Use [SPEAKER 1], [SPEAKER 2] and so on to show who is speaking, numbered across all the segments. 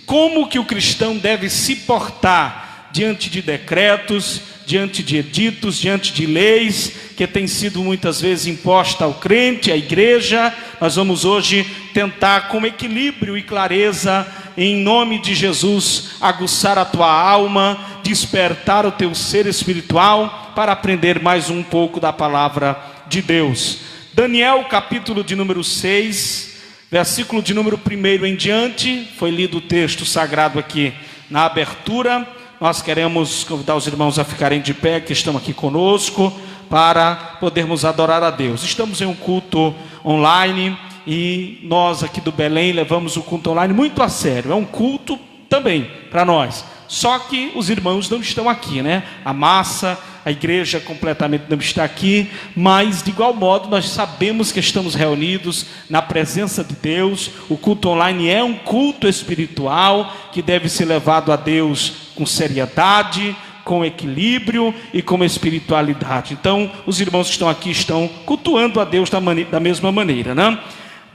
[SPEAKER 1] como que o cristão deve se portar diante de decretos, diante de editos, diante de leis que têm sido muitas vezes imposta ao crente, à igreja. Nós vamos hoje tentar, com equilíbrio e clareza, em nome de Jesus, aguçar a tua alma, despertar o teu ser espiritual para aprender mais um pouco da palavra de Deus. Daniel, capítulo de número 6, versículo de número 1 em diante, foi lido o texto sagrado aqui na abertura. Nós queremos convidar os irmãos a ficarem de pé, que estão aqui conosco, para podermos adorar a Deus. Estamos em um culto online e nós aqui do Belém levamos o culto online muito a sério. É um culto também para nós, só que os irmãos não estão aqui, né? A massa, a igreja completamente não está aqui, mas de igual modo nós sabemos que estamos reunidos na presença de Deus. O culto online é um culto espiritual que deve ser levado a Deus com seriedade, com equilíbrio e com espiritualidade. Então os irmãos que estão aqui estão cultuando a Deus da mesma maneira, né?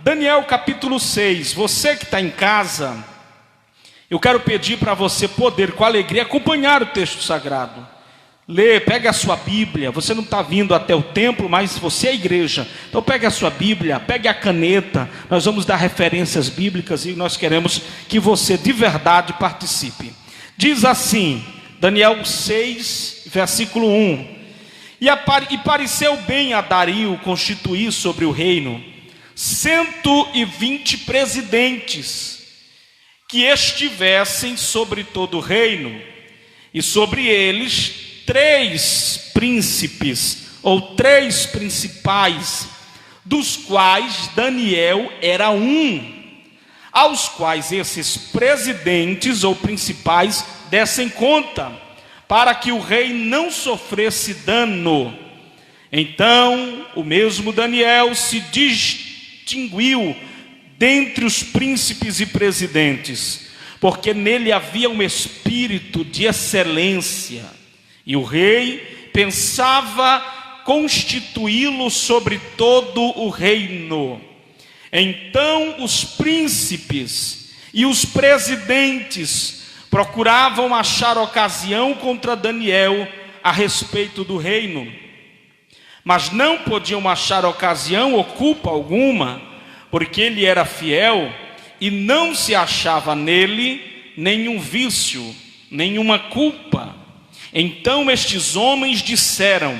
[SPEAKER 1] Daniel capítulo 6, você que está em casa, eu quero pedir para você poder com alegria acompanhar o texto sagrado. Lê, pega a sua Bíblia. Você não está vindo até o templo, mas você é a igreja. Então pegue a sua Bíblia, pegue a caneta. Nós vamos dar referências bíblicas e nós queremos que você de verdade participe. Diz assim, Daniel 6, versículo 1. E pareceu bem a Dario constituir sobre o reino 120 presidentes, que estivessem sobre todo o reino, e sobre eles 3 príncipes, ou 3 principais, dos quais Daniel era um, aos quais esses presidentes ou principais dessem conta, para que o rei não sofresse dano. Então o mesmo Daniel se distinguiu dentre os príncipes e presidentes, porque nele havia um espírito de excelência, e o rei pensava constituí-lo sobre todo o reino. Então os príncipes e os presidentes procuravam achar ocasião contra Daniel a respeito do reino, mas não podiam achar ocasião ou culpa alguma, porque ele era fiel e não se achava nele nenhum vício, nenhuma culpa. Então estes homens disseram: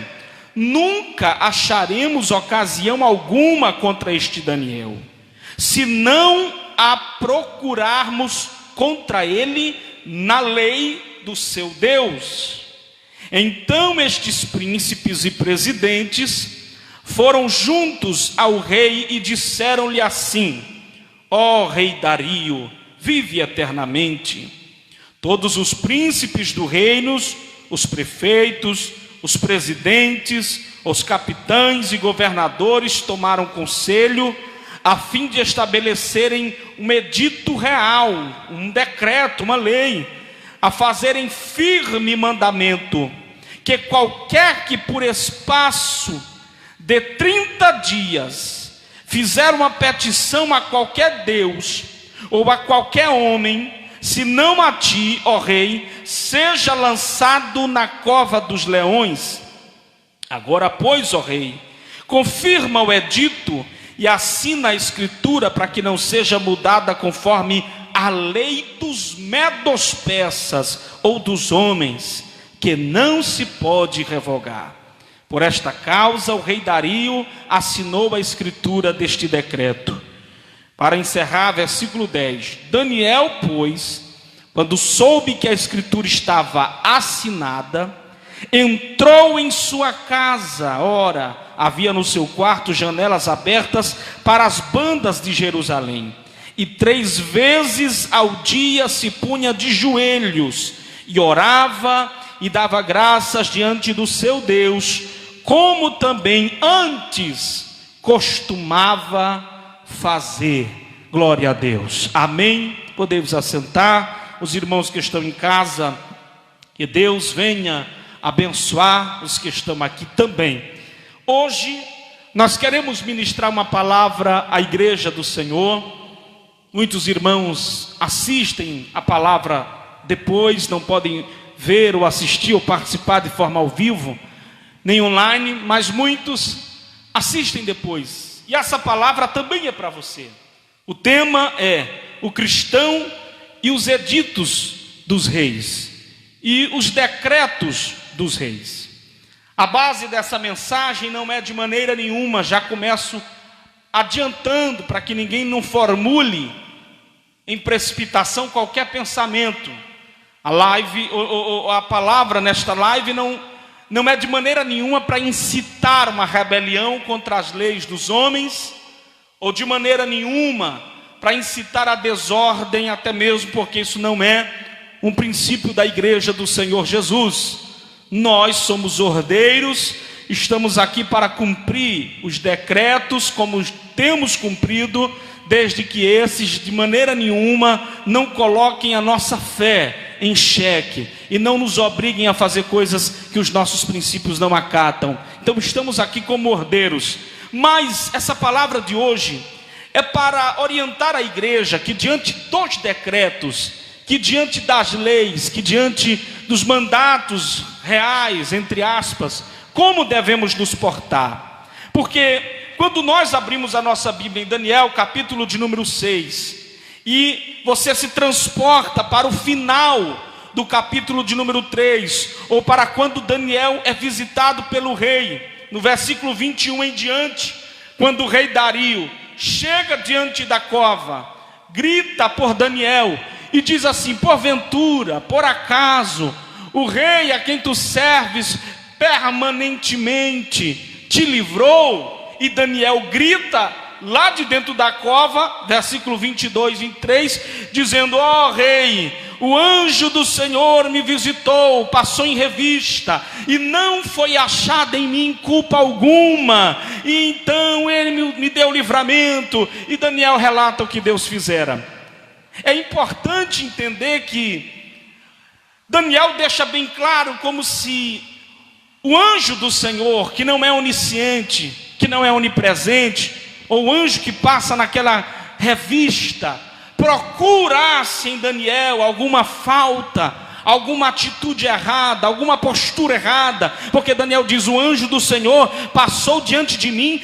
[SPEAKER 1] nunca acharemos ocasião alguma contra este Daniel, se não a procurarmos contra ele na lei do seu Deus. Então estes príncipes e presidentes foram juntos ao rei e disseram-lhe assim: ó rei Dario, vive eternamente. Todos os príncipes do reino, os prefeitos, os presidentes, os capitães e governadores tomaram conselho a fim de estabelecerem um edito real, um decreto, uma lei, a fazerem firme mandamento, que qualquer que por espaço de 30 dias fizer uma petição a qualquer Deus ou a qualquer homem, se não a ti, ó rei, seja lançado na cova dos leões. Agora, pois, ó rei, confirma o edito e assina a escritura para que não seja mudada conforme a lei dos medos persas ou dos homens, que não se pode revogar. Por esta causa o rei Dario assinou a escritura deste decreto. Para encerrar, versículo 10. Daniel, pois, quando soube que a escritura estava assinada, entrou em sua casa. Ora, havia no seu quarto janelas abertas para as bandas de Jerusalém, e 3 vezes ao dia se punha de joelhos e orava e dava graças diante do seu Deus, como também antes costumava fazer. Glória a Deus. Amém. Podemos assentar. Os irmãos que estão em casa, que Deus venha abençoar os que estão aqui também. Hoje nós queremos ministrar uma palavra à igreja do Senhor, Muitos irmãos assistem a palavra depois, não podem ver ou assistir ou participar de forma ao vivo, nem online, mas muitos assistem depois. E essa palavra também é para você. O tema é o cristão e os editos dos reis e os decretos dos reis. A base dessa mensagem não é de maneira nenhuma, já começo adiantando para que ninguém não formule em precipitação qualquer pensamento. A palavra nesta live não é de maneira nenhuma para incitar uma rebelião contra as leis dos homens, ou de maneira nenhuma para incitar a desordem, até mesmo porque isso não é um princípio da igreja do Senhor Jesus. Nós somos ordeiros, estamos aqui para cumprir os decretos como temos cumprido, desde que esses de maneira nenhuma não coloquem a nossa fé em xeque e não nos obriguem a fazer coisas que os nossos princípios não acatam. Então estamos aqui como ordeiros, mas essa palavra de hoje é para orientar a igreja que diante dos decretos, que diante das leis, que diante dos mandatos reais, entre aspas, como devemos nos portar. Porque quando nós abrimos a nossa Bíblia em Daniel, capítulo de número 6, e você se transporta para o final do capítulo de número 3, ou para quando Daniel é visitado pelo rei, no versículo 21 em diante, quando o rei Dario chega diante da cova, grita por Daniel e diz assim: porventura, por acaso, o rei a quem tu serves permanentemente te livrou? E Daniel grita lá de dentro da cova, versículo 22 e 23, dizendo: ó rei, o anjo do Senhor me visitou, passou em revista, e não foi achada em mim culpa alguma, e então ele me deu livramento. E Daniel relata o que Deus fizera. É importante entender que Daniel deixa bem claro, como se o anjo do Senhor, que não é onisciente, que não é onipresente, ou o anjo que passa naquela revista, procurasse em Daniel alguma falta, alguma atitude errada, alguma postura errada, porque Daniel diz: o anjo do Senhor passou diante de mim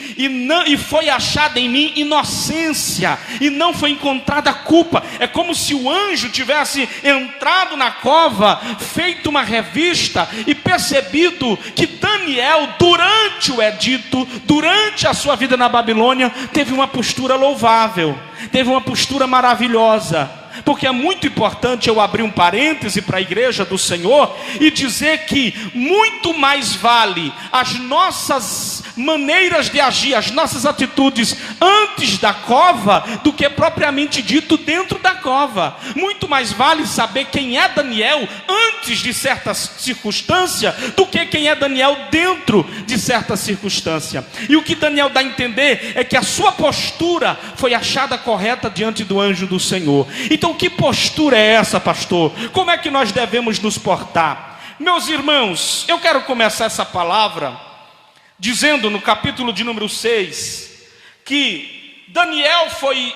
[SPEAKER 1] e foi achada em mim inocência, e não foi encontrada culpa. É como se o anjo tivesse entrado na cova, feito uma revista e percebido que Daniel, durante o edito, durante a sua vida na Babilônia, teve uma postura louvável, teve uma postura maravilhosa. Porque é muito importante eu abrir um parêntese para a igreja do Senhor e dizer que muito mais vale as nossas maneiras de agir, as nossas atitudes antes da cova, do que propriamente dito dentro da cova. Muito mais vale saber quem é Daniel antes de certa circunstância, do que quem é Daniel dentro de certa circunstância. E o que Daniel dá a entender é que a sua postura foi achada correta diante do anjo do Senhor. Então, que postura é essa, pastor? Como é que nós devemos nos portar? Meus irmãos, eu quero começar essa palavra dizendo no capítulo de número 6, que Daniel foi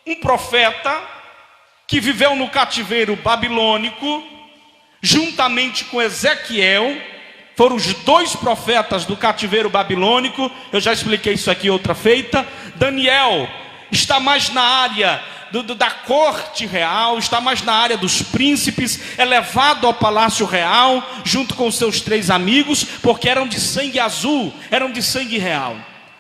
[SPEAKER 1] um profeta que viveu no cativeiro babilônico, juntamente com Ezequiel. Foram os dois profetas do cativeiro babilônico. Eu já expliquei isso aqui outra feita. Daniel está mais na área da corte real, está mais na área dos príncipes, é levado ao palácio real, junto com seus 3 amigos, porque eram de sangue azul, eram de sangue real.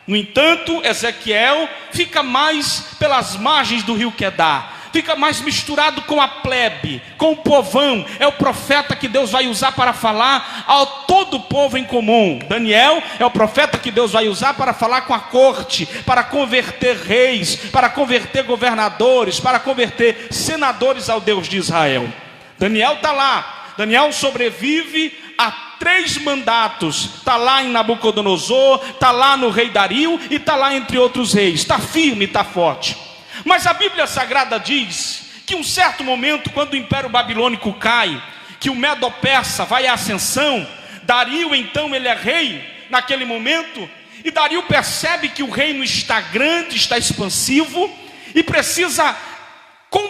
[SPEAKER 1] No entanto, Ezequiel fica mais pelas margens do rio Quedar, fica mais misturado com a plebe, com o povão. É o profeta que Deus vai usar para falar ao todo o povo em comum. Daniel é o profeta que Deus vai usar para falar com a corte, para converter reis, para converter governadores, para converter senadores ao Deus de Israel. Daniel está lá. Daniel sobrevive a 3 mandatos. Está lá em Nabucodonosor, está lá no rei Dario e está lá entre outros reis. Está firme, está forte. Mas a Bíblia Sagrada diz que um certo momento, quando o Império Babilônico cai, que o Medo-Persa vai à ascensão, Dario então ele é rei naquele momento, e Dario percebe que o reino está grande, está expansivo, e precisa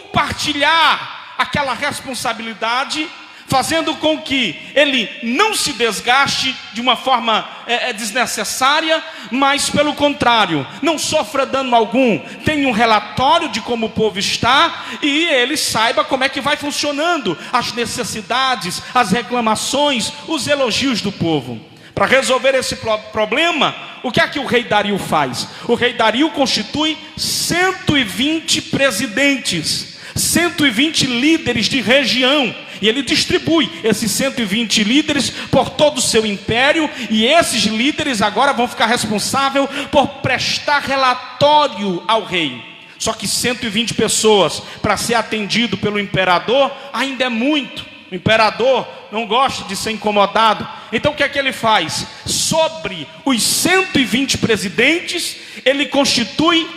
[SPEAKER 1] compartilhar aquela responsabilidade, fazendo com que ele não se desgaste de uma forma desnecessária, mas pelo contrário, não sofra dano algum, tenha um relatório de como o povo está, e ele saiba como é que vai funcionando as necessidades, as reclamações, os elogios do povo. Para resolver esse problema, o que é que o rei Dario faz? O rei Dario constitui 120 presidentes, 120 líderes de região, e ele distribui esses 120 líderes por todo o seu império, e esses líderes agora vão ficar responsáveis por prestar relatório ao rei. Só que 120 pessoas para ser atendido pelo imperador ainda é muito. O imperador não gosta de ser incomodado. Então o que é que ele faz? Sobre os 120 presidentes, ele constitui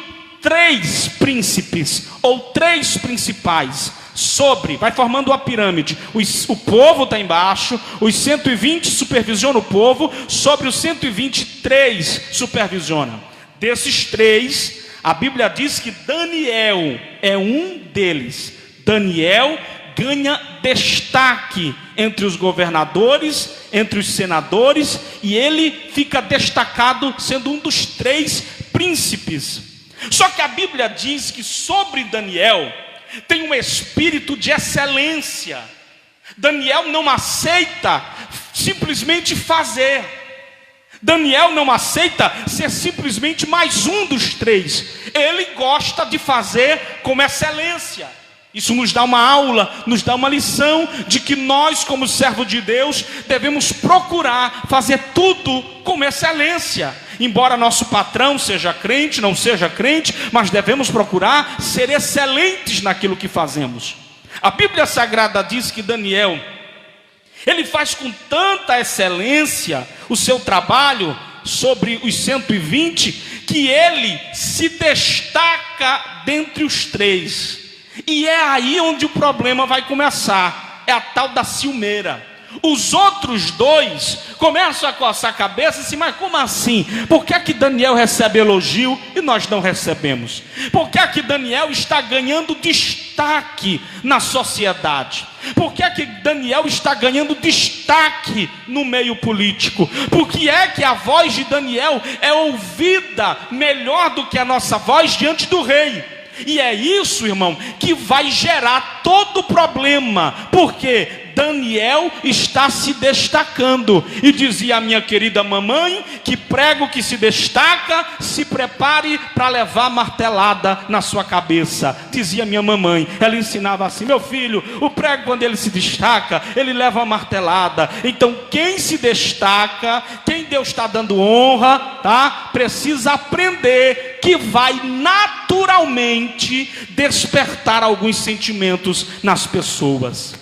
[SPEAKER 1] 3 príncipes, ou 3 principais. Vai formando uma pirâmide. O povo está embaixo, os 120 supervisionam o povo, sobre os 123 supervisiona. Desses 3, a Bíblia diz que Daniel é um deles. Daniel ganha destaque entre os governadores, entre os senadores, e ele fica destacado sendo um dos 3 príncipes. Só que a Bíblia diz que sobre Daniel tem um espírito de excelência. Daniel não aceita simplesmente fazer. Daniel não aceita ser simplesmente mais um dos 3. Ele gosta de fazer com excelência. Isso nos dá uma aula, nos dá uma lição de que nós, como servo de Deus, devemos procurar fazer tudo com excelência. Embora nosso patrão seja crente, não seja crente, mas devemos procurar ser excelentes naquilo que fazemos. A Bíblia Sagrada diz que Daniel, ele faz com tanta excelência o seu trabalho sobre os 120, que ele se destaca dentre os 3. E é aí onde o problema vai começar. É a tal da ciumeira. Os outros 2 começam a coçar a cabeça e assim, mas como assim? Por que é que Daniel recebe elogio e nós não recebemos? Por que é que Daniel está ganhando destaque na sociedade? Por que é que Daniel está ganhando destaque no meio político? Por que é que a voz de Daniel é ouvida melhor do que a nossa voz diante do rei? E é isso, irmão, que vai gerar todo o problema, porque Daniel está se destacando. E dizia a minha querida mamãe que prego que se destaca, se prepare para levar martelada na sua cabeça. Dizia minha mamãe, ela ensinava assim: meu filho, o prego quando ele se destaca, ele leva uma martelada. Então quem se destaca, quem Deus está dando honra, tá? Precisa aprender que vai naturalmente despertar alguns sentimentos nas pessoas.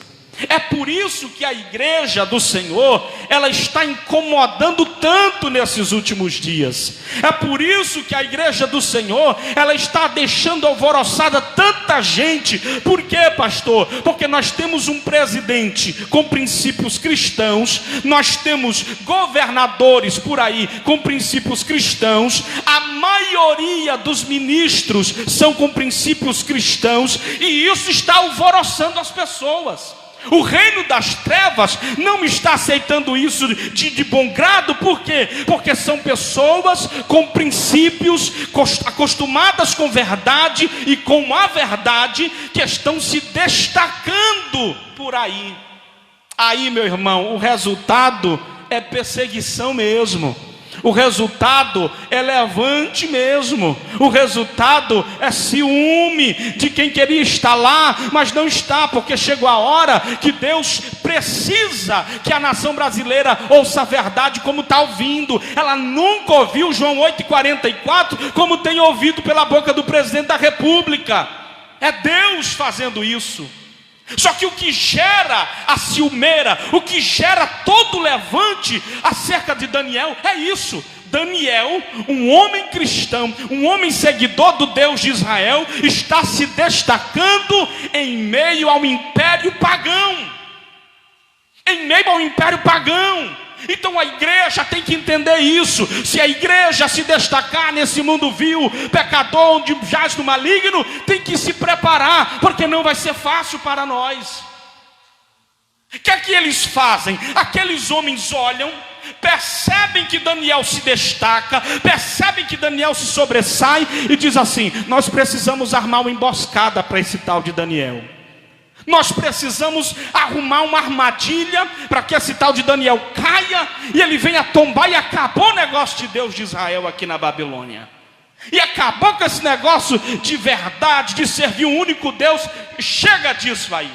[SPEAKER 1] É por isso que a igreja do Senhor, ela está incomodando tanto nesses últimos dias. É por isso que a igreja do Senhor, ela está deixando alvoroçada tanta gente. Por quê, pastor? Porque nós temos um presidente com princípios cristãos, nós temos governadores por aí com princípios cristãos, a maioria dos ministros são com princípios cristãos, e isso está alvoroçando as pessoas. O reino das trevas não está aceitando isso de bom grado. Por quê? Porque são pessoas com princípios, acostumadas com verdade e com a verdade, que estão se destacando por aí. Aí, meu irmão, o resultado é perseguição mesmo. O resultado é levante mesmo. O resultado é ciúme de quem queria estar lá, mas não está, porque chegou a hora que Deus precisa que a nação brasileira ouça a verdade como está ouvindo. Ela nunca ouviu João 8,44 como tem ouvido pela boca do presidente da República. É Deus fazendo isso. Só que o que gera a ciumeira, o que gera todo o levante acerca de Daniel é isso. Daniel, um homem cristão, um homem seguidor do Deus de Israel, está se destacando em meio ao império pagão. Em meio ao império pagão. Então a igreja tem que entender isso. Se a igreja se destacar nesse mundo vil, pecador, onde jaz no maligno, tem que se preparar, porque não vai ser fácil para nós. O que é que eles fazem? Aqueles homens olham, percebem que Daniel se destaca, percebem que Daniel se sobressai e diz assim: nós precisamos armar uma emboscada para esse tal de Daniel. Nós precisamos arrumar uma armadilha para que esse tal de Daniel caia e ele venha tombar, e acabou o negócio de Deus de Israel aqui na Babilônia. E acabou com esse negócio de verdade, de servir um único Deus. Chega disso aí.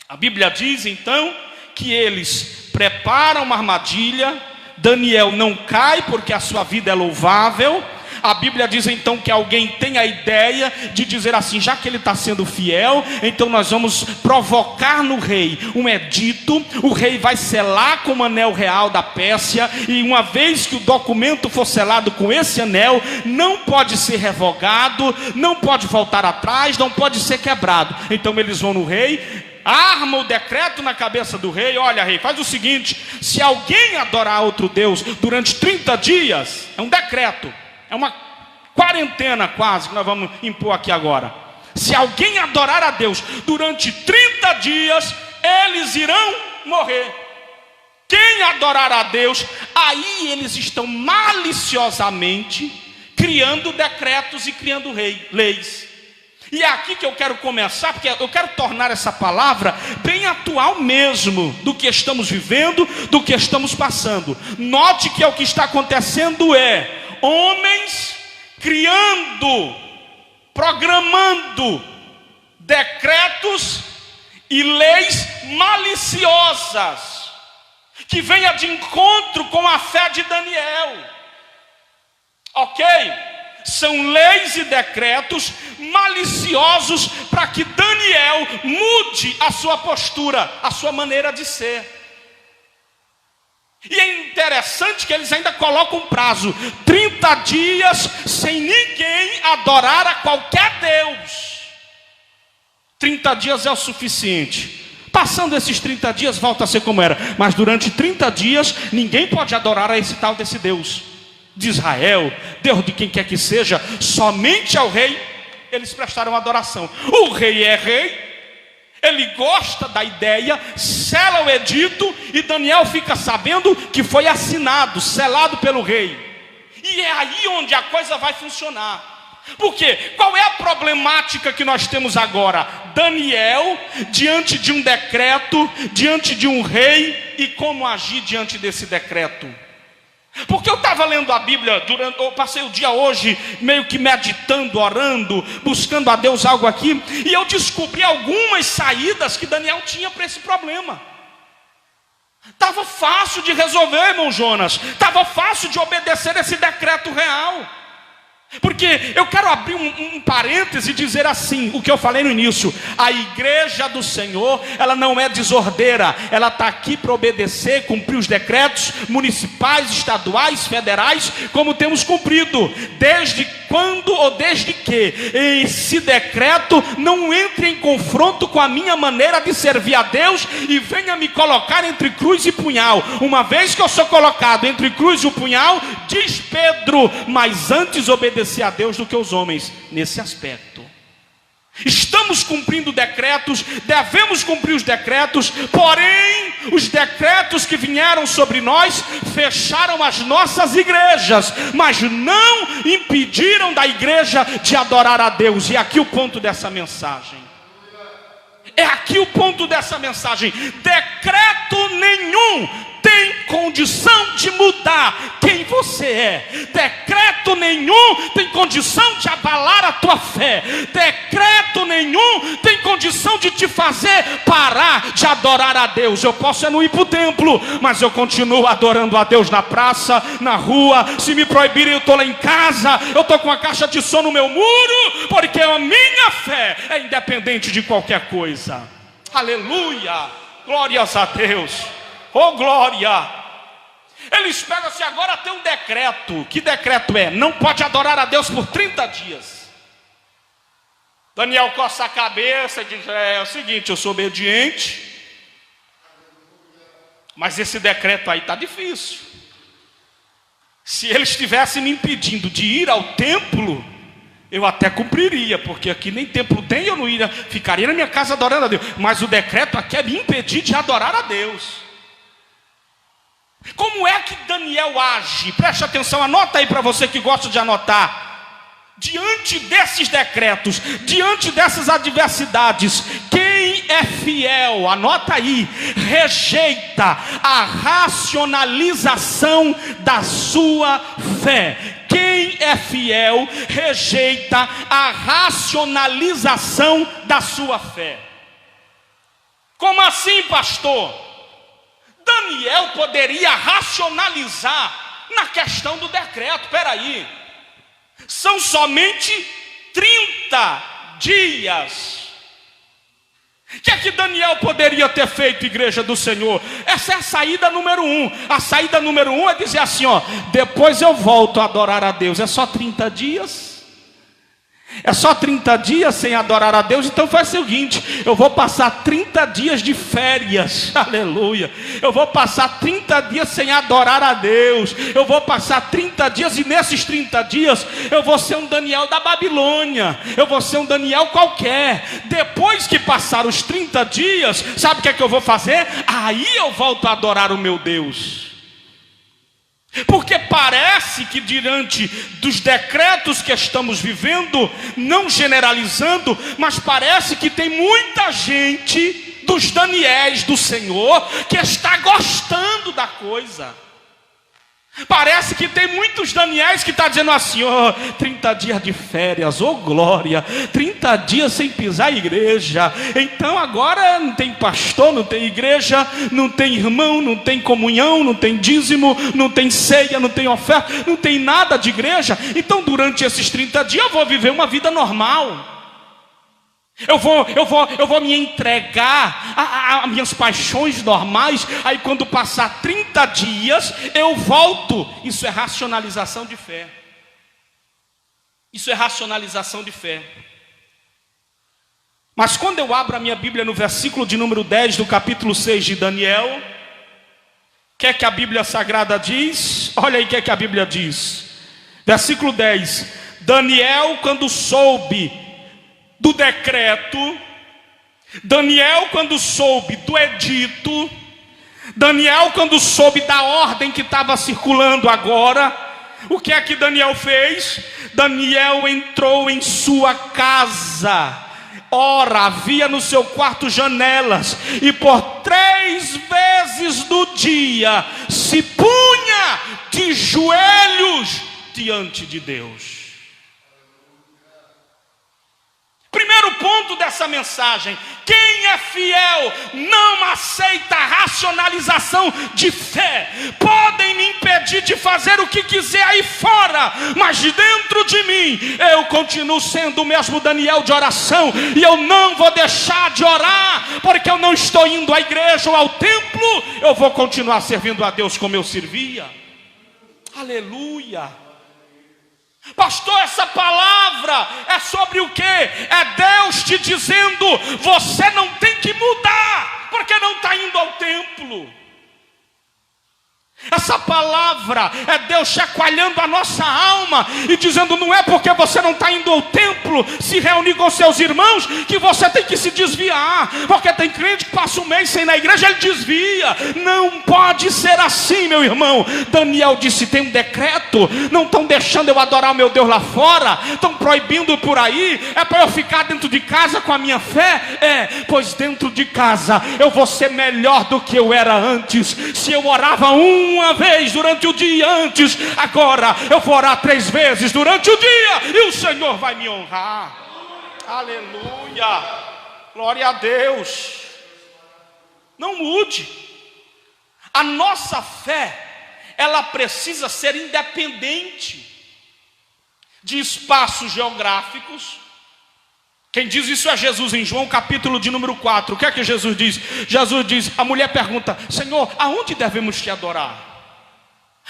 [SPEAKER 1] A Bíblia diz então que eles preparam uma armadilha. Daniel não cai porque a sua vida é louvável. A Bíblia diz então que alguém tem a ideia de dizer assim: já que ele está sendo fiel, então nós vamos provocar no rei um edito. O rei vai selar com o anel real da Pérsia, e uma vez que o documento for selado com esse anel, não pode ser revogado, não pode voltar atrás, não pode ser quebrado. Então eles vão no rei, arma o decreto na cabeça do rei: olha, rei, faz o seguinte, se alguém adorar outro Deus durante 30 dias, é um decreto, é uma quarentena quase que nós vamos impor aqui agora. Se alguém adorar a Deus durante 30 dias, eles irão morrer. Quem adorar a Deus, aí eles estão maliciosamente criando decretos e criando leis. E é aqui que eu quero começar, porque eu quero tornar essa palavra bem atual mesmo, do que estamos vivendo, do que estamos passando. Note que o que está acontecendo é homens criando, programando decretos e leis maliciosas, que venha de encontro com a fé de Daniel. Ok? São leis e decretos maliciosos para que Daniel mude a sua postura, a sua maneira de ser. E é interessante que eles ainda colocam um prazo: 30 dias sem ninguém adorar a qualquer Deus. 30 dias é o suficiente. Passando esses 30 dias, volta a ser como era. Mas durante 30 dias, ninguém pode adorar a esse tal desse Deus de Israel, Deus de quem quer que seja. Somente ao rei eles prestaram adoração. O rei é rei, ele gosta da ideia, sela o edito, e Daniel fica sabendo que foi assinado, selado pelo rei. E é aí onde a coisa vai funcionar. Por quê? Qual é a problemática que nós temos agora? Daniel diante de um decreto, diante de um rei, e como agir diante desse decreto? Porque eu estava lendo a Bíblia, eu passei o dia hoje meio que meditando, orando, buscando a Deus algo aqui, e eu descobri algumas saídas que Daniel tinha para esse problema. Estava fácil de resolver, irmão Jonas, estava fácil de obedecer esse decreto real. Porque eu quero abrir um parêntese e dizer assim, o que eu falei no início: a igreja do Senhor, ela não é desordeira, ela está aqui para obedecer, cumprir os decretos municipais, estaduais, federais, como temos cumprido. Desde quando ou desde que esse decreto não entre em confronto com a minha maneira de servir a Deus e venha me colocar entre cruz e punhal. Uma vez que eu sou colocado entre cruz e o punhal, diz Pedro, mas antes obedecer a Deus do que os homens nesse aspecto. Estamos cumprindo decretos, devemos cumprir os decretos, porém os decretos que vieram sobre nós fecharam as nossas igrejas, mas não impediram da igreja de adorar a Deus. E aqui o ponto dessa mensagem. É aqui o ponto dessa mensagem: decreto nenhum tem condição de mudar quem você é. Decreto nenhum tem condição de abalar a tua fé. Decreto nenhum tem condição de te fazer parar de adorar a Deus. Eu posso não ir para o templo, mas eu continuo adorando a Deus na praça, na rua. Se me proibirem, eu estou lá em casa, eu estou com a caixa de som no meu muro, porque a minha fé é independente de qualquer coisa. Aleluia, glórias a Deus. Oh glória! Eles pegam assim: agora tem um decreto. Que decreto é? Não pode adorar a Deus por 30 dias. Daniel coça a cabeça e diz: é o seguinte, eu sou obediente, Mas esse decreto aí está difícil. Se eles estivessem me impedindo de ir ao templo, eu até cumpriria, porque aqui nem templo tem, eu não iria, ficaria na minha casa adorando a Deus. Mas o decreto aqui é me impedir de adorar a Deus. Como é que Daniel age? Preste atenção, anota aí para você que gosta de anotar. Diante desses decretos, diante dessas adversidades, quem é fiel, anota aí, rejeita a racionalização da sua fé. Quem é fiel, rejeita a racionalização da sua fé. Como assim, pastor? Daniel poderia racionalizar na questão do decreto. Espera aí. São somente 30 dias. O que é que Daniel poderia ter feito, igreja do Senhor? Essa é a saída número 1. A saída número 1 é dizer assim, ó: depois eu volto a adorar a Deus. É só 30 dias? É só 30 dias sem adorar a Deus? Então faz o seguinte: eu vou passar 30 dias de férias, aleluia. Eu vou passar 30 dias sem adorar a Deus. Eu vou passar 30 dias e nesses 30 dias eu vou ser um Daniel da Babilônia. Eu vou ser um Daniel qualquer. Depois que passar os 30 dias, sabe o que é que eu vou fazer? Aí eu volto a adorar o meu Deus. Porque parece que diante dos decretos que estamos vivendo, não generalizando, mas parece que tem muita gente dos Daniéis do Senhor que está gostando da coisa. Parece que tem muitos Daniéis que estão dizendo assim: 30 dias de férias, glória, 30 dias sem pisar em igreja. Então agora não tem pastor, não tem igreja, não tem irmão, não tem comunhão, não tem dízimo, não tem ceia, não tem oferta, não tem nada de igreja. Então durante esses 30 dias eu vou viver uma vida normal. Eu vou me entregar a minhas paixões normais. Aí quando passar 30 dias eu volto. Isso é racionalização de fé. Isso é racionalização de fé. Mas quando eu abro a minha Bíblia no versículo de número 10 do capítulo 6 de Daniel, o que é que a Bíblia Sagrada diz? Olha aí o que é que a Bíblia diz. Versículo 10: Daniel, quando soube do decreto, Daniel, quando soube do edito, Daniel, quando soube da ordem que estava circulando agora, o que é que Daniel fez? Daniel entrou em sua casa. Ora, havia no seu quarto janelas, e por 3 vezes do dia se punha de joelhos diante de Deus. Primeiro ponto dessa mensagem: quem é fiel não aceita a racionalização de fé. Podem me impedir de fazer o que quiser aí fora, mas de dentro de mim eu continuo sendo o mesmo Daniel de oração, e eu não vou deixar de orar, porque eu não estou indo à igreja ou ao templo. Eu vou continuar servindo a Deus como eu servia. Aleluia. Pastor, essa palavra é sobre o quê? É Deus te dizendo: você não tem que mudar, porque não está indo ao templo. Essa palavra é Deus chacoalhando a nossa alma e dizendo: não é porque você não está indo ao templo se reunir com seus irmãos que você tem que se desviar. Porque tem crente que passa um mês sem ir na igreja, ele desvia. Não pode ser assim, meu irmão. Daniel disse: tem um decreto, não estão deixando eu adorar o meu Deus lá fora, estão proibindo por aí. É para eu ficar dentro de casa com a minha fé? Pois dentro de casa eu vou ser melhor do que eu era antes. Se eu orava uma vez durante o dia antes, agora eu vou orar 3 vezes durante o dia, e o Senhor vai me honrar. Aleluia, glória a Deus. Não mude. A nossa fé, ela precisa ser independente de espaços geográficos. Quem diz isso é Jesus, em João capítulo de número 4. O que é que Jesus diz? Jesus diz, a mulher pergunta: Senhor, aonde devemos te adorar?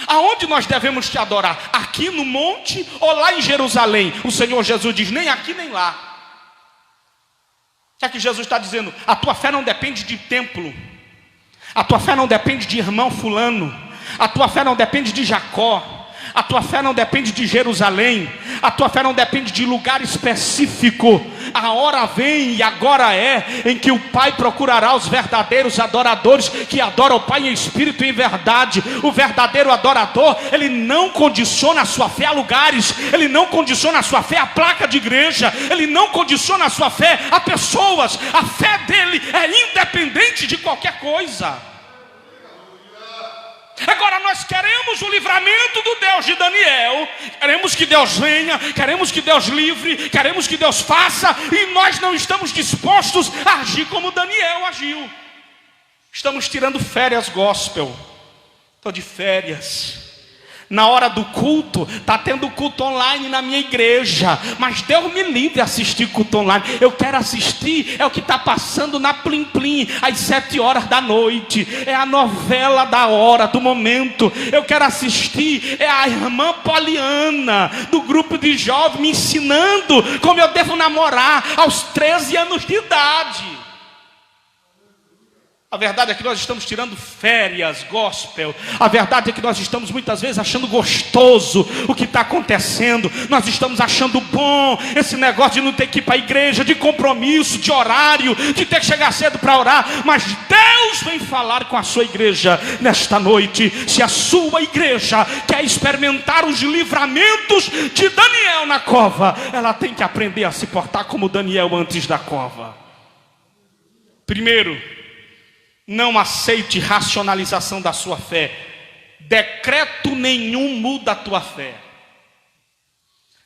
[SPEAKER 1] Aonde nós devemos te adorar? Aqui no monte ou lá em Jerusalém? O Senhor Jesus diz: nem aqui nem lá. O que é que Jesus está dizendo? A tua fé não depende de templo. A tua fé não depende de irmão fulano. A tua fé não depende de Jacó. A tua fé não depende de Jerusalém. A tua fé não depende de lugar específico. A hora vem e agora é em que o Pai procurará os verdadeiros adoradores que adoram o Pai em espírito e em verdade. O verdadeiro adorador, ele não condiciona a sua fé a lugares. Ele não condiciona a sua fé a placa de igreja. Ele não condiciona a sua fé a pessoas. A fé dele é independente de qualquer coisa. Agora nós queremos o livramento do Deus de Daniel, queremos que Deus venha, queremos que Deus livre, queremos que Deus faça, e nós não estamos dispostos a agir como Daniel agiu. Estamos tirando férias gospel. Estou de férias. Na hora do culto, está tendo culto online na minha igreja, mas Deus me livre assistir culto online. Eu quero assistir, é o que está passando na Plim Plim, às 7 horas da noite. É a novela da hora, do momento. Eu quero assistir, é a irmã Poliana, do grupo de jovens, me ensinando como eu devo namorar aos 13 anos de idade. A verdade é que nós estamos tirando férias gospel. A verdade é que nós estamos muitas vezes achando gostoso o que está acontecendo. Nós estamos achando bom esse negócio de não ter que ir para a igreja, de compromisso, de horário, de ter que chegar cedo para orar. Mas Deus vem falar com a sua igreja nesta noite. Se a sua igreja quer experimentar os livramentos de Daniel na cova, ela tem que aprender a se portar como Daniel antes da cova. Primeiro, não aceite racionalização da sua fé. Decreto nenhum muda a tua fé.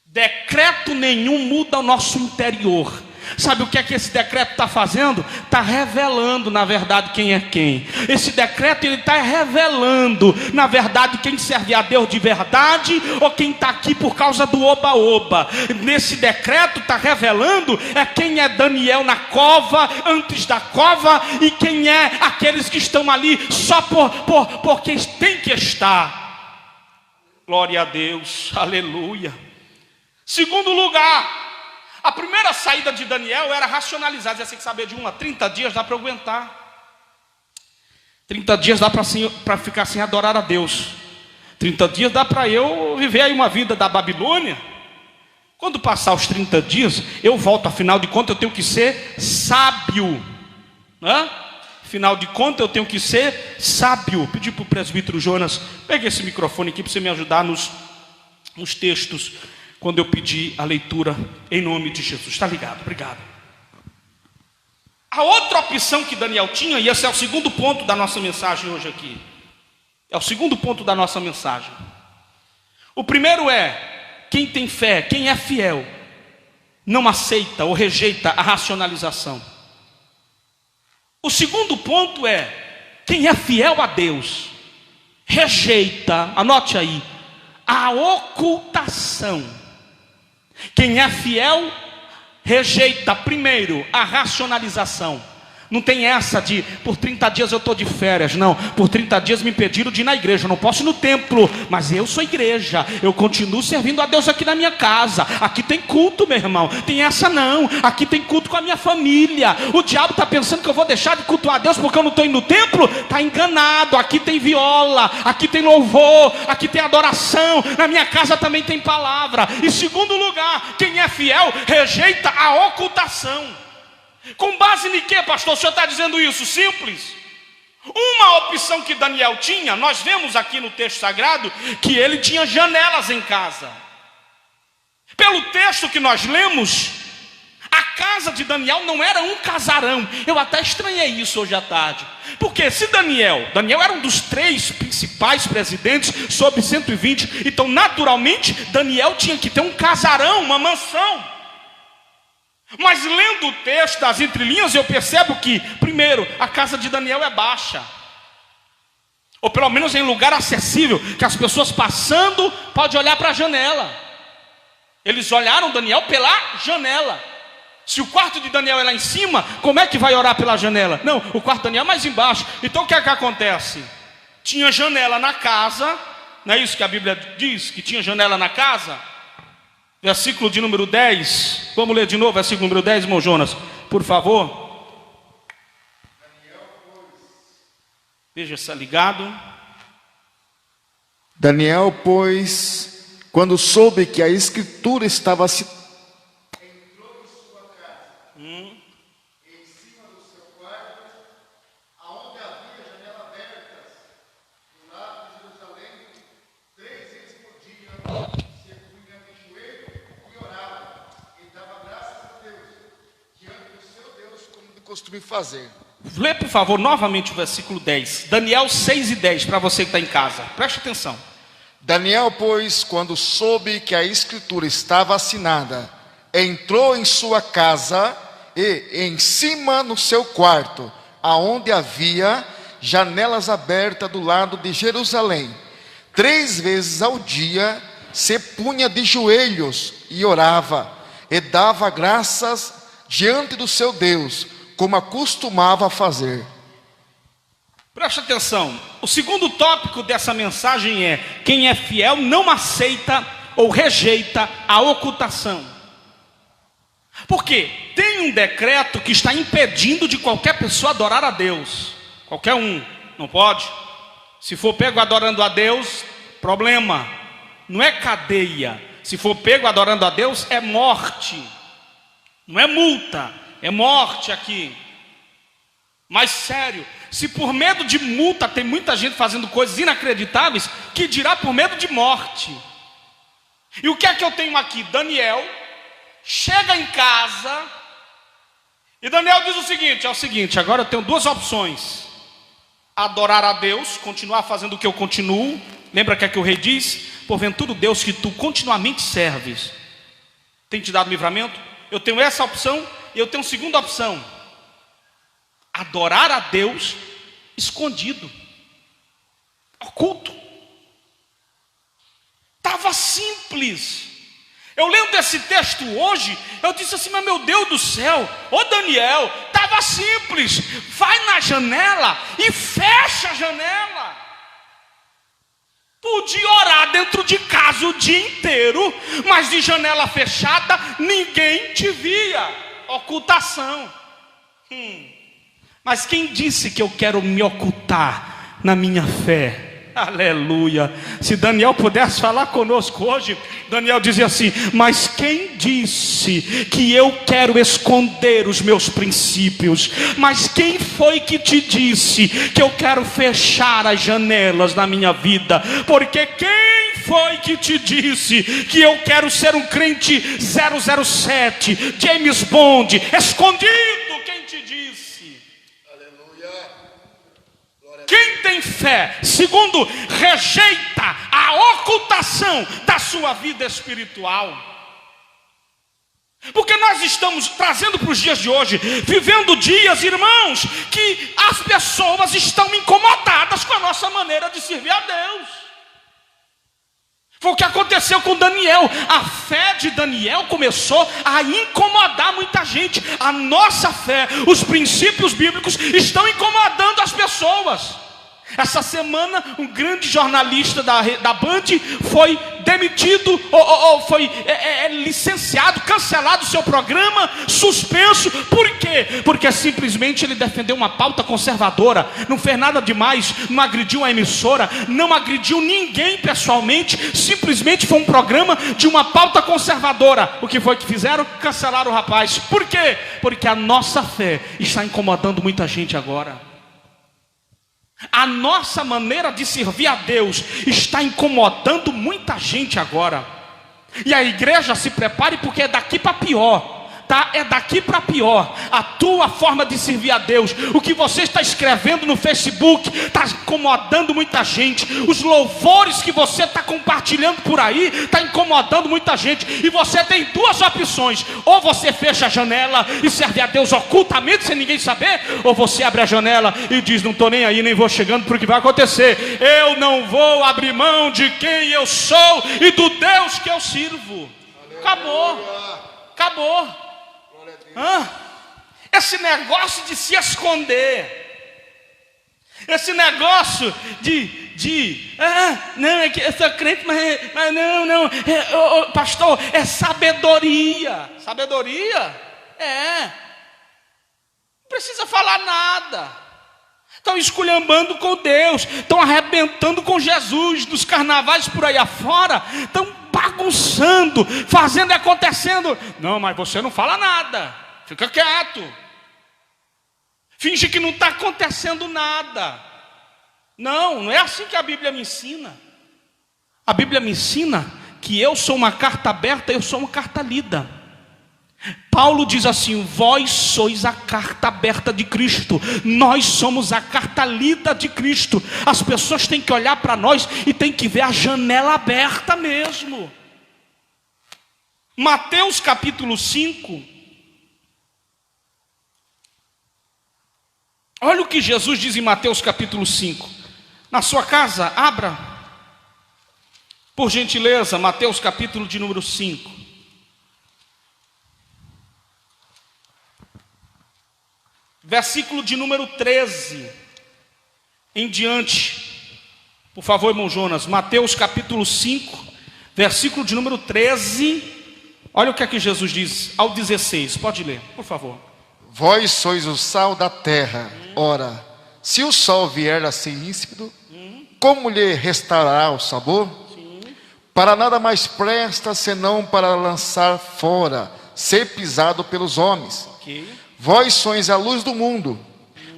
[SPEAKER 1] Decreto nenhum muda o nosso interior. Sabe o que é que esse decreto está fazendo? Está revelando, na verdade, quem é quem. Esse decreto, ele está revelando, na verdade, quem serve a Deus de verdade ou quem está aqui por causa do oba-oba. Nesse decreto está revelando é quem é Daniel na cova, antes da cova, e quem é aqueles que estão ali só porque tem que estar. Glória a Deus, aleluia. Segundo lugar, a primeira saída de Daniel era racionalizar. Você tem que saber de 30 dias dá para aguentar. 30 dias dá para ficar sem adorar a Deus. 30 dias dá para eu viver aí uma vida da Babilônia. Quando passar os 30 dias, eu volto. Afinal de contas, eu tenho que ser sábio, né? Afinal de contas, eu tenho que ser sábio. Pedi para o presbítero Jonas, pegue esse microfone aqui para você me ajudar nos textos, quando eu pedi a leitura em nome de Jesus. Está ligado? Obrigado. A outra opção que Daniel tinha, e esse é o segundo ponto da nossa mensagem hoje aqui. É o segundo ponto da nossa mensagem. O primeiro é, quem tem fé, quem é fiel, não aceita ou rejeita a racionalização. O segundo ponto é, quem é fiel a Deus, rejeita, anote aí, a ocultação. Quem é fiel, rejeita primeiro a racionalização. Não tem essa de, por 30 dias eu estou de férias. Não, por 30 dias me impediram de ir na igreja. Eu não posso ir no templo, mas eu sou igreja. Eu continuo servindo a Deus aqui na minha casa. Aqui tem culto, meu irmão. Tem essa não, aqui tem culto com a minha família. O diabo está pensando que eu vou deixar de cultuar a Deus porque eu não estou indo no templo. Está enganado. Aqui tem viola, aqui tem louvor, aqui tem adoração. Na minha casa também tem palavra. Em segundo lugar, quem é fiel rejeita a ocultação. Com base em que, pastor, o senhor está dizendo isso? Simples. Uma opção que Daniel tinha, nós vemos aqui no texto sagrado, que ele tinha janelas em casa. Pelo texto que nós lemos, a casa de Daniel não era um casarão. Eu até estranhei isso hoje à tarde. Porque se Daniel era um dos 3 principais presidentes sobre 120, então naturalmente Daniel tinha que ter um casarão, uma mansão. Mas lendo o texto, das entrelinhas, eu percebo que, primeiro, a casa de Daniel é baixa. Ou pelo menos em lugar acessível, que as pessoas passando podem olhar para a janela. Eles olharam Daniel pela janela. Se o quarto de Daniel é lá em cima, como é que vai orar pela janela? Não, o quarto de Daniel é mais embaixo. Então o que é que acontece? Tinha janela na casa, não é isso que a Bíblia diz? Que tinha janela na casa? Versículo de número 10. Vamos ler de novo, versículo número 10, irmão Jonas, por favor. Veja, está ligado.
[SPEAKER 2] Daniel, pois, quando soube que a escritura estava se entrou em sua casa, em cima do seu quarto, aonde havia janelas abertas, do lado de Jerusalém, 3 vezes por dia, se punha de joelho e orava, e dava graças a Deus, diante do seu Deus, como de costume fazer.
[SPEAKER 1] Lê, por favor, novamente o versículo 10. Daniel 6 e 10, para você que está em casa. Preste atenção.
[SPEAKER 2] Daniel, pois, quando soube que a escritura estava assinada, entrou em sua casa e em cima no seu quarto, aonde havia janelas abertas do lado de Jerusalém, 3 vezes ao dia se punha de joelhos e orava, e dava graças diante do seu Deus, como acostumava fazer.
[SPEAKER 1] Preste atenção. O segundo tópico dessa mensagem é: quem é fiel não aceita ou rejeita a ocultação. Por quê? Tem um decreto que está impedindo de qualquer pessoa adorar a Deus. Qualquer um, não pode. Se for pego adorando a Deus, problema. Não é cadeia. Se for pego adorando a Deus, é morte. Não é multa, é morte aqui. Mas sério, se por medo de multa tem muita gente fazendo coisas inacreditáveis, que dirá por medo de morte? E o que é que eu tenho aqui? Daniel chega em casa e Daniel diz o seguinte: é o seguinte, agora eu tenho 2 opções: adorar a Deus, continuar fazendo o que eu continuo. Lembra que é que o rei diz? Porventura o Deus que tu continuamente serves tem te dado livramento? Eu tenho essa opção e eu tenho segunda opção: adorar a Deus escondido, oculto. Estava simples. Eu lendo esse texto hoje, eu disse assim: mas meu Deus do céu, ô Daniel, estava simples. Vai na janela e fecha a janela. Podia orar dentro de casa o dia inteiro, mas de janela fechada ninguém te via. Ocultação. Mas quem disse que eu quero me ocultar na minha fé? Aleluia. Se Daniel pudesse falar conosco hoje, Daniel dizia assim: mas quem disse que eu quero esconder os meus princípios? Mas quem foi que te disse que eu quero fechar as janelas na minha vida? Porque quem foi que te disse que eu quero ser um crente 007, James Bond, escondido? Quem te disse? Quem tem fé, segundo, rejeita a ocultação da sua vida espiritual. Porque nós estamos trazendo para os dias de hoje, vivendo dias, irmãos, que as pessoas estão incomodadas com a nossa maneira de servir a Deus. Foi o que aconteceu com Daniel. A fé de Daniel começou a incomodar muita gente. A nossa fé, os princípios bíblicos estão incomodando as pessoas. Essa semana um grande jornalista da Band foi demitido, ou foi licenciado, cancelado o seu programa, suspenso. Por quê? Porque simplesmente ele defendeu uma pauta conservadora, não fez nada demais, não agrediu a emissora, não agrediu ninguém pessoalmente, simplesmente foi um programa de uma pauta conservadora. O que foi que fizeram? Cancelaram o rapaz. Por quê? Porque a nossa fé está incomodando muita gente agora. A nossa maneira de servir a Deus está incomodando muita gente agora. E a igreja se prepare, porque é daqui para pior. Tá? É daqui para pior. A tua forma de servir a Deus, o que você está escrevendo no Facebook, está incomodando muita gente. Os louvores que você está compartilhando por aí, está incomodando muita gente. E você tem 2 opções: ou você fecha a janela e serve a Deus ocultamente, sem ninguém saber, ou você abre a janela e diz: não estou nem aí, nem vou chegando para o que vai acontecer. Eu não vou abrir mão de quem eu sou e do Deus que eu sirvo. Acabou. Acabou. Esse negócio de se esconder, esse negócio não, é que eu sou crente, mas não, pastor, é sabedoria. Sabedoria? Não precisa falar nada. Estão esculhambando com Deus, estão arrebentando com Jesus, nos carnavais por aí afora, estão bagunçando, fazendo e acontecendo. Não, mas você não fala nada, fica quieto, finge que não está acontecendo nada. Não é assim que a Bíblia me ensina. A Bíblia me ensina que eu sou uma carta aberta, eu sou uma carta lida. Paulo diz assim: vós sois a carta aberta de Cristo, nós somos a carta lida de Cristo. As pessoas têm que olhar para nós e têm que ver a janela aberta mesmo. Mateus capítulo 5. Olha o que Jesus diz em Mateus capítulo 5. Na sua casa, abra, por gentileza, Mateus capítulo de número 5. Versículo de número 13 em diante. Por favor, irmão Jonas, Mateus capítulo 5, versículo de número 13. Olha o que é que Jesus diz ao 16, pode ler, por favor.
[SPEAKER 2] Vós sois o sal da terra. Ora, se o sal vier a ser insípido, como lhe restará o sabor? Para nada mais presta, senão para lançar fora, ser pisado pelos homens. Vós sois a luz do mundo.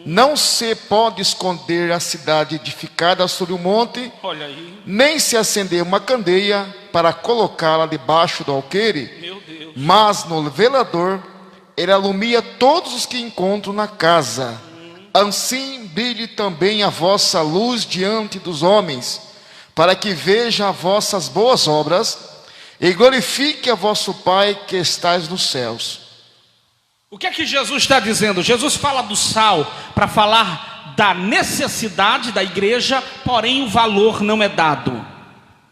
[SPEAKER 2] Não se pode esconder a cidade edificada sobre o monte, nem se acender uma candeia para colocá-la debaixo do alqueire, mas no velador ele alumia todos os que encontram na casa. Assim brilhe também a vossa luz diante dos homens, para que vejam as vossas boas obras e glorifique a vosso Pai que estais nos céus.
[SPEAKER 1] O que é que Jesus está dizendo? Jesus fala do sal para falar da necessidade da igreja, porém o valor não é dado.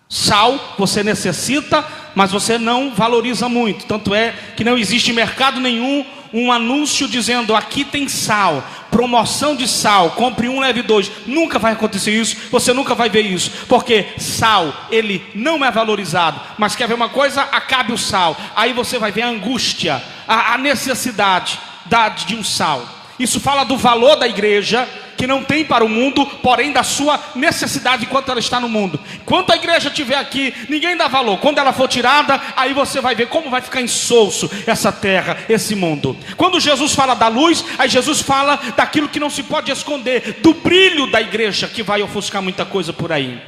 [SPEAKER 1] Sal você necessita, mas você não valoriza muito. Tanto é que não existe em mercado nenhum um anúncio dizendo: aqui tem sal, promoção de sal, compre um, leve dois. Nunca vai acontecer isso, você nunca vai ver isso, porque sal, ele não é valorizado. Mas quer ver uma coisa? Acabe o sal, aí você vai ver a angústia, a necessidade de um sal. Isso fala do valor da igreja, que não tem para o mundo, porém da sua necessidade enquanto ela está no mundo. Enquanto a igreja estiver aqui, ninguém dá valor. Quando ela for tirada, aí você vai ver como vai ficar insolso essa terra, esse mundo. Quando Jesus fala da luz, aí Jesus fala daquilo que não se pode esconder, do brilho da igreja, que vai ofuscar muita coisa por aí.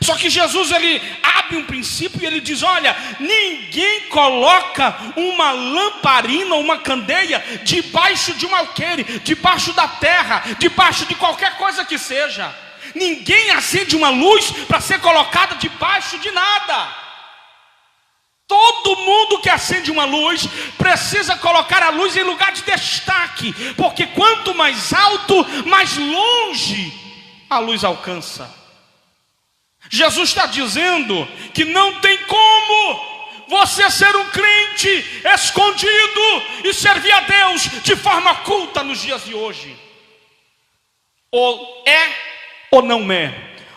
[SPEAKER 1] Só que Jesus, ele abre um princípio e ele diz: olha, ninguém coloca uma lamparina, uma candeia debaixo de um alqueire, debaixo da terra, debaixo de qualquer coisa que seja. Ninguém acende uma luz para ser colocada debaixo de nada. Todo mundo que acende uma luz precisa colocar a luz em lugar de destaque, porque quanto mais alto, mais longe a luz alcança. Jesus está dizendo que não tem como você ser um crente escondido e servir a Deus de forma oculta nos dias de hoje. Ou é ou não é,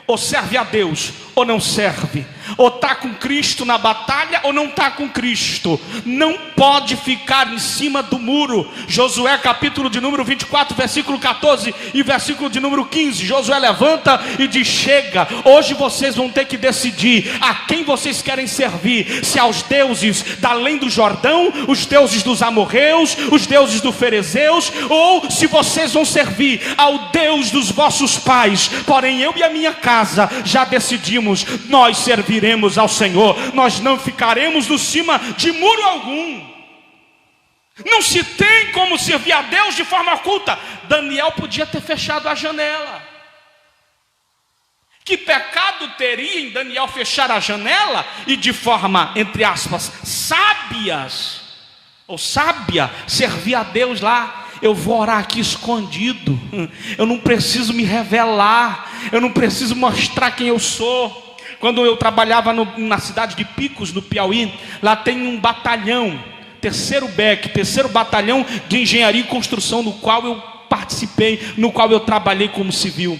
[SPEAKER 1] ou serve a Deus ou não serve, ou está com Cristo na batalha ou não está com Cristo. Não pode ficar em cima do muro. Josué capítulo de número 24, versículo 14 e versículo de número 15. Josué levanta e diz: chega, hoje vocês vão ter que decidir a quem vocês querem servir, se aos deuses da além do Jordão, os deuses dos amorreus, os deuses dos ferezeus, ou se vocês vão servir ao Deus dos vossos pais. Porém eu e a minha casa já decidimos, nós serviremos ao Senhor, nós não ficaremos no cima de muro algum. Não se tem como servir a Deus de forma oculta. Daniel podia ter fechado a janela. Que pecado teria em Daniel fechar a janela e de forma, entre aspas, sábia, servir a Deus lá? Eu vou orar aqui escondido, eu não preciso me revelar, eu não preciso mostrar quem eu sou. Quando eu trabalhava na cidade de Picos, no Piauí, lá tem um batalhão, terceiro batalhão de engenharia e construção, no qual eu participei, no qual eu trabalhei como civil.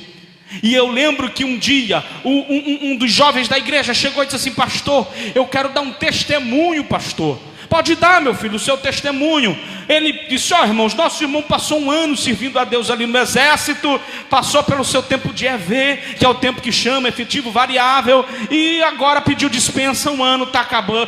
[SPEAKER 1] E eu lembro que um dia, um dos jovens da igreja chegou e disse assim: pastor, eu quero dar um testemunho, pastor, Pode dar, meu filho, o seu testemunho. Ele disse: ó, irmãos, nosso irmão passou um ano servindo a Deus ali no exército, passou pelo seu tempo de EV, que é o tempo que chama, efetivo variável, e agora pediu dispensa, um ano,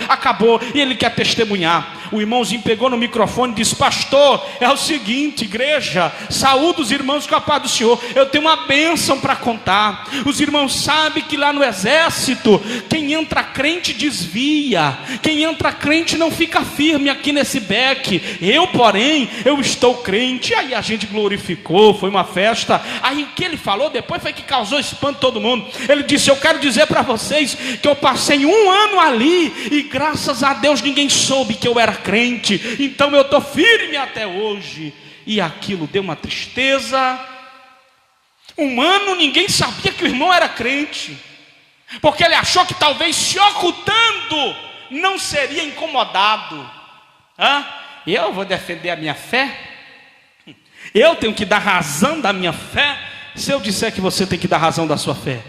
[SPEAKER 1] acabou, e ele quer testemunhar. O irmãozinho pegou no microfone e disse: pastor, é o seguinte, igreja, saúde os irmãos com a paz do Senhor, eu tenho uma bênção para contar. Os irmãos sabem que lá no exército, quem entra crente desvia, quem entra crente não fica firme aqui nesse beque. Eu, porém, eu estou crente. Aí a gente glorificou, foi uma festa. Aí o que ele falou depois foi que causou espanto todo mundo. Ele disse: eu quero dizer para vocês que eu passei um ano ali e graças a Deus ninguém soube que eu era crente, então eu estou firme até hoje. E aquilo deu uma tristeza. Um ano ninguém sabia que o irmão era crente, porque ele achou que talvez se ocultando não seria incomodado. Eu vou defender a minha fé? Eu tenho que dar razão da minha fé? Se eu disser que você tem que dar razão da sua fé,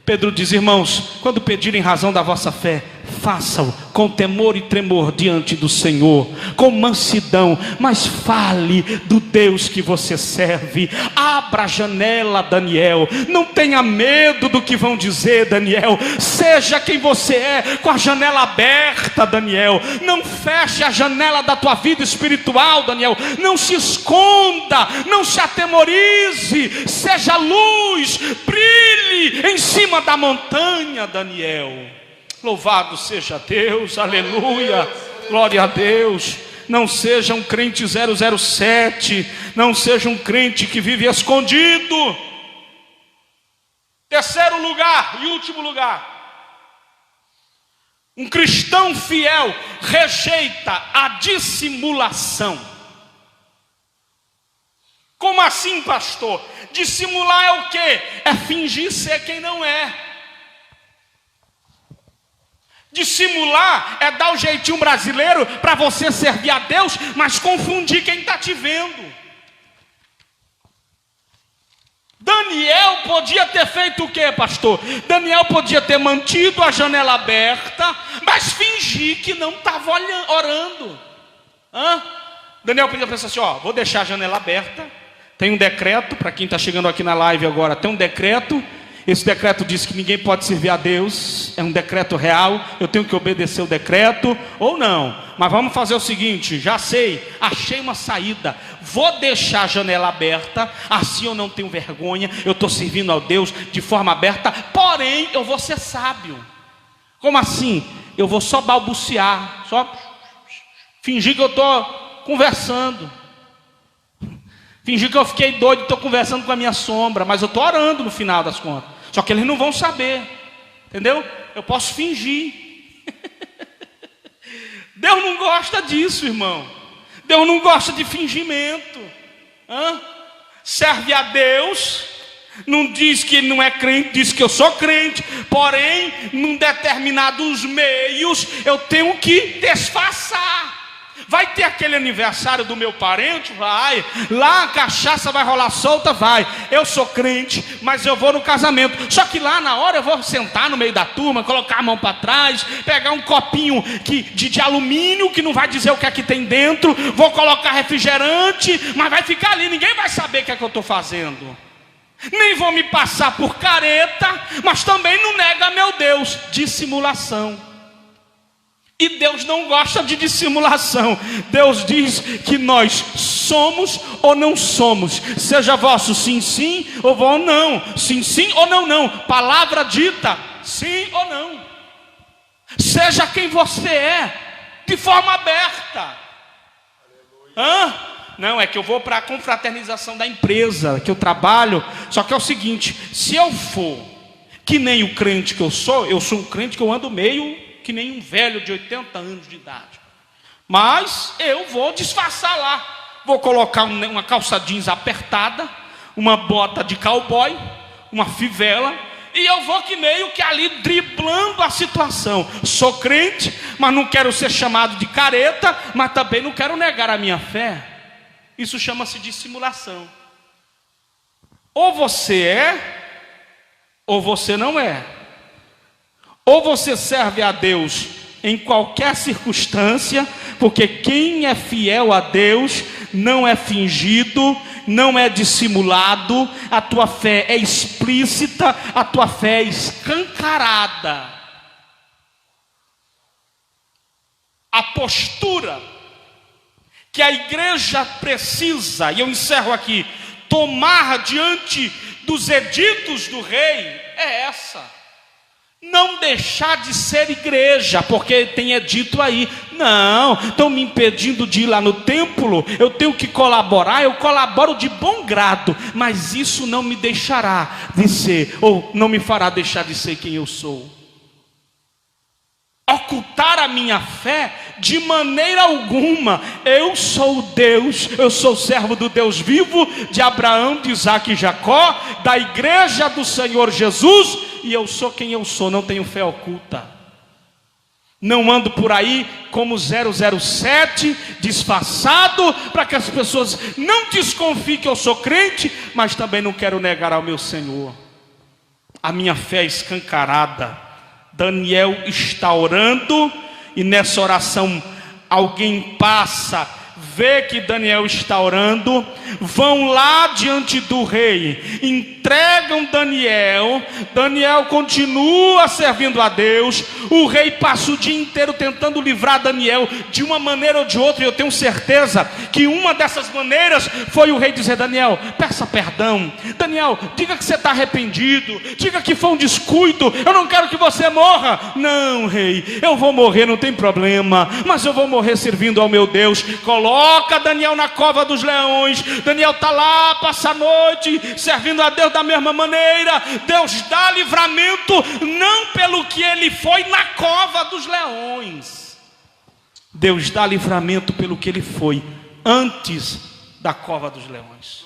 [SPEAKER 1] Pedro diz: irmãos, quando pedirem razão da vossa fé, façam com temor e tremor diante do Senhor, com mansidão, mas fale do Deus que você serve. Abra a janela, Daniel, não tenha medo do que vão dizer, Daniel. Seja quem você é, com a janela aberta, Daniel. Não feche a janela da tua vida espiritual, Daniel. Não se esconda, não se atemorize. Seja luz, brilhe em cima da montanha, Daniel. Louvado seja Deus, aleluia, glória a Deus. Não seja um crente 007, não seja um crente que vive escondido. Terceiro lugar e último lugar, um cristão fiel rejeita a dissimulação. Como assim, pastor? Dissimular é o quê? É fingir ser quem não é. Dissimular é dar o jeitinho brasileiro para você servir a Deus, mas confundir quem está te vendo. Daniel podia ter feito o que, pastor? Daniel podia ter mantido a janela aberta, mas fingir que não estava orando. Daniel podia pensar assim: ó, vou deixar a janela aberta. Tem um decreto, para quem está chegando aqui na live agora, tem um decreto. Esse decreto diz que ninguém pode servir a Deus. É um decreto real, eu tenho que obedecer o decreto ou não. Mas vamos fazer o seguinte: já sei, achei uma saída. Vou deixar a janela aberta, assim eu não tenho vergonha. Eu estou servindo ao Deus de forma aberta, porém eu vou ser sábio. Como assim? Eu vou só balbuciar, só fingir que eu estou conversando, fingir que eu fiquei doido e estou conversando com a minha sombra, mas eu estou orando no final das contas. Só que eles não vão saber, entendeu? Eu posso fingir. Deus não gosta disso, irmão. Deus não gosta de fingimento. Serve a Deus, não diz que ele não é crente, diz que eu sou crente. Porém, num determinados meios, eu tenho que disfarçar. Vai ter aquele aniversário do meu parente? Vai. Lá a cachaça vai rolar solta? Vai. Eu sou crente, mas eu vou no casamento. Só que lá na hora eu vou sentar no meio da turma, colocar a mão para trás, pegar um copinho de alumínio, que não vai dizer o que é que tem dentro. Vou colocar refrigerante, mas vai ficar ali, ninguém vai saber o que é que eu estou fazendo. Nem vou me passar por careta, mas também não nega meu Deus. Dissimulação. E Deus não gosta de dissimulação. Deus diz que nós somos ou não somos. Seja vosso sim, sim, ou vão não. Sim, sim ou não, não. Palavra dita, sim ou não. Seja quem você é, de forma aberta. Não, é que eu vou para a confraternização da empresa que eu trabalho. Só que é o seguinte: se eu for que nem o crente que eu sou um crente que eu ando meio que nem um velho de 80 anos de idade. Mas eu vou disfarçar lá. Vou colocar uma calça jeans apertada, uma bota de cowboy, uma fivela, e eu vou que meio que ali driblando a situação. Sou crente, mas não quero ser chamado de careta, mas também não quero negar a minha fé. Isso chama-se dissimulação. Ou você é, ou você não é. Ou você serve a Deus em qualquer circunstância, porque quem é fiel a Deus não é fingido, não é dissimulado, a tua fé é explícita, a tua fé é escancarada. A postura que a igreja precisa, e eu encerro aqui, tomar diante dos editos do rei é essa: não deixar de ser igreja, porque tem edito aí, não, estão me impedindo de ir lá no templo, eu tenho que colaborar, eu colaboro de bom grado, mas isso não me deixará de ser, ou não me fará deixar de ser quem eu sou. Ocultar a minha fé de maneira alguma. Eu sou Deus, eu sou servo do Deus vivo, de Abraão, de Isaac e Jacó, da igreja do Senhor Jesus, e eu sou quem eu sou, não tenho fé oculta. Não ando por aí como 007, disfarçado, para que as pessoas não desconfiem que eu sou crente, mas também não quero negar ao meu Senhor. A minha fé é escancarada. Daniel está orando, e nessa oração alguém passa, vê que Daniel está orando, vão lá diante do rei, entregam Daniel, Daniel continua servindo a Deus, o rei passa o dia inteiro tentando livrar Daniel de uma maneira ou de outra, e eu tenho certeza que uma dessas maneiras foi o rei dizer: Daniel, peça perdão, Daniel, diga que você está arrependido, diga que foi um descuido, eu não quero que você morra. Não, rei, eu vou morrer, não tem problema, mas eu vou morrer servindo ao meu Deus. Coloca Daniel na cova dos leões. Daniel está lá, passa a noite servindo a Deus da mesma maneira. Deus dá livramento, não pelo que ele foi na cova dos leões, Deus dá livramento pelo que ele foi antes da cova dos leões.